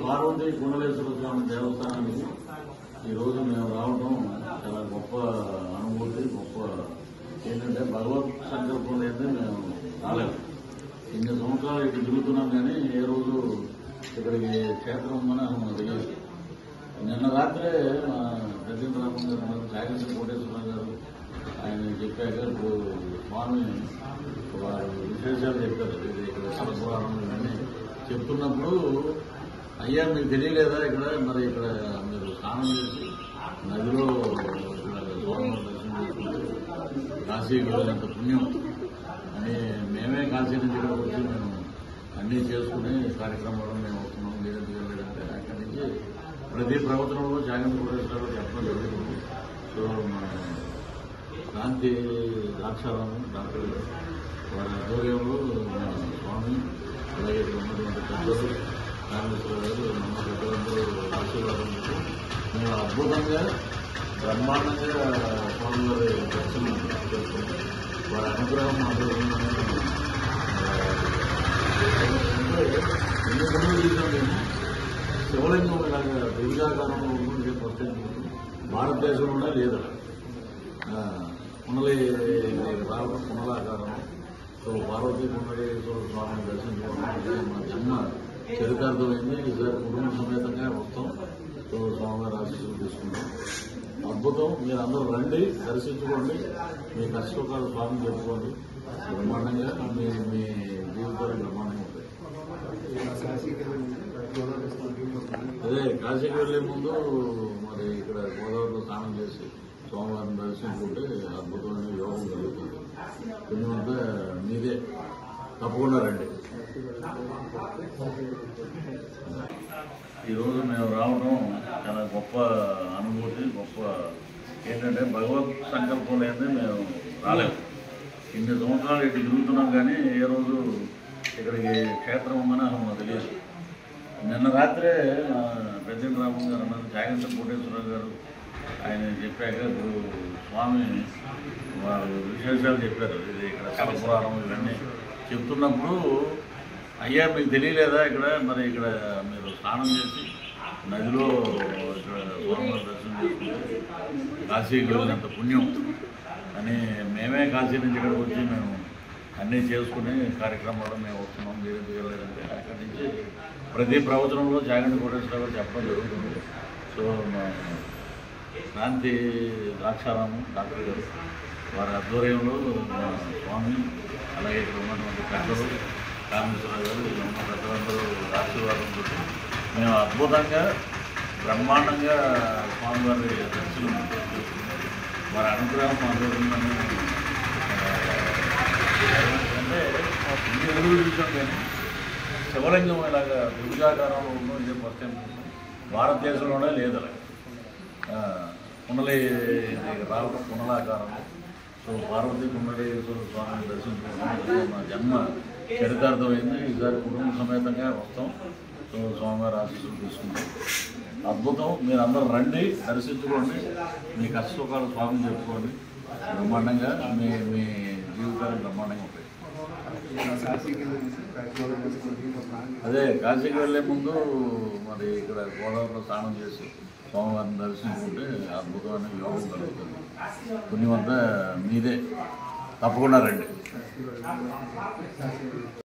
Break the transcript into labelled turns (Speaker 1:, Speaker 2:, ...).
Speaker 1: పార్వతి కుండలేశ్వర స్వామి దేవస్థానానికి ఈరోజు మేము రావడం చాలా గొప్ప అనుభూతి. గొప్ప ఏంటంటే భగవత్ సంకల్పం లేదే మేము రాలేదు. ఇన్ని సంవత్సరాలు ఇటు తిరుగుతున్నాం కానీ ఏ రోజు ఇక్కడికి క్షేత్రం ఉందని మనకు తెలియదు. నిన్న రాత్రే ప్రజెంట్ రామన్ గారు జాగృతి కోటేశ్వరరావు గారు ఆయన చెప్పాక ఇప్పుడు స్వామి వారు విశేషాలు చెప్పారు. ఇది ఇక్కడ పురాణం ఇవన్నీ చెప్తున్నప్పుడు అయ్యా మీకు తెలియలేదా ఇక్కడ మరి ఇక్కడ మీరు స్నానం చేసి నదిలో స్వామి దర్శనం చేసుకుంటే కాశీకి వెళ్ళినంత పుణ్యం అని మేమే కాశీ నుంచి ఇక్కడికి వచ్చి మేము అన్నీ చేసుకుని కార్యక్రమాలు మేము వస్తున్నాం. మీరెందుకు వెళ్ళాడంటే అక్కడి నుంచి ప్రతి ప్రవచనంలో జాగరణ కోటేశ్వరరావు చెప్పడం జరుగుతుంది. సో మన శాంతి ద్రాక్షారాము డాక్టర్ వారి ఆధ్వర్యంలో స్వామి అలాగే ఉన్నటువంటి పెద్దలు రామేశ్వర గారు మన పెద్దలందరూ ఆశీర్వాదం మేము అద్భుతంగా బ్రహ్మాండంగా స్వామి వారి దర్శనం చేసుకుంటాం. వారి అనుగ్రహం ఆధ్వర్యంలోనే ఎన్ని పనులు చూసాం మేము. శివలింగం ఇలాగా దుర్గాకారంలో ఉంటుంది. ఫస్ట్ భారతదేశంలోనే లేదు. కుండలి రావడం కుండలాకారం. సో పార్వతీ కుండలేశ్వర స్వామిని దర్శించుకోవడం మన జన్మ చరితార్థమైంది. ఈసారి కుటుంబ సమేతంగా వస్తాం. సో స్వామివారి ఆశీస్సులు తీసుకుంటాం. అద్భుతం. మీరు అందరూ రండి, దర్శించుకోండి, మీ కష్టకాలు స్వామిని చెప్పుకోండి. బ్రహ్మాండంగా మీ జీవితాలు బ్రహ్మాండంగా ఉంటాయి. అదే కాశీకి వెళ్లే ముందు మరి ఇక్కడ గోదావరిలో స్నానం చేసి స్వామివారిని దర్శించుకుంటే అద్భుతమైన యోగం కలుగుతుంది. పుణ్యమంతా మీదే. తప్పకుండా రండి. ఈరోజు మేము రావడం చాలా గొప్ప అనుభూతి. గొప్ప ఏంటంటే భగవత్ సంకల్పం లేదే మేము రాలేదు. ఇన్ని సంవత్సరాలు ఇటు తిరుగుతున్నాం కానీ ఏ రోజు ఇక్కడికి క్షేత్రం ఉందని మనకు తెలియదు. నిన్న రాత్రే ప్రజెంట్ రామన్ గారు అన్నారు, జాగృతి కోటేశ్వరరావు గారు ఆయన చెప్పాక ఇప్పుడు స్వామి వారు విశేషాలు చెప్పారు. ఇది ఇక్కడ పురాణం ఇవన్నీ చెప్తున్నప్పుడు అయ్యా మీకు తెలియలేదా ఇక్కడ మరి ఇక్కడ మీరు స్నానం చేసి నదిలో ఇక్కడ స్వామివారి దర్శనం చేసుకుంటే కాశీకి వెళ్ళినంత పుణ్యం అని మేమే కాశీ నుంచి ఇక్కడికి వచ్చి మేము అన్నీ చేసుకుని కార్యక్రమాలు మేము వస్తున్నాం. మీరెందుకు వెళ్ళారంటే అక్కడి నుంచి ప్రతి ప్రవచనంలో జాగరణ కోటేశ్వరరావు గారు చెప్పడం జరుగుతుంది. సో శాంతి ద్రాక్షారాము డాక్టర్ గారు వారి ఆధ్వర్యంలో స్వామి అలాగే ఇక్కడ ఉన్నటువంటి పెద్దలు రామేశ్వరరావు గారు ఇక్కడ ఉన్న పెద్దలందరూ ఆశీర్వాదంతో మేము అద్భుతంగా బ్రహ్మాండంగా స్వామివారి దర్శనం చేసుకున్నాం. వారి అనుగ్రహం ఆధ్వర్యంలోనే అంటే ఇన్ని ఎదురు చూసాం కానీ శివలింగం ఇలాగా దుర్గాకారంలో ఉందో ఇదే ఫస్ట్ టైం చూసాం. భారతదేశంలోనే లేదు అలా కుండలి రావడం కుండలాకారం. సో పార్వతీ కుండలేశ్వర స్వామిని దర్శించుకోవడం మా జన్మ చరితార్థమైంది. ఈసారి కుటుంబ సమేతంగా వస్తాం. సో స్వామివారి ఆశీస్సులు తీసుకుంటాం. అద్భుతం. మీరు అందరూ రండి, దర్శించుకోండి, మీ కష్టసుఖాలు స్వామిని చెప్పుకోండి. బ్రహ్మాండంగా మీ జీవితాలు బ్రహ్మాండంగా ఉంటాయి. అదే కాశీకి వెళ్లే ముందు మరి ఇక్కడ గోదావరిలో స్నానం చేసి స్వామివారిని దర్శించుకుంటే అద్భుతమైన యోగం కలుగుతుంది. పుణ్యమంతా మీదే. తప్పకుండా రండి.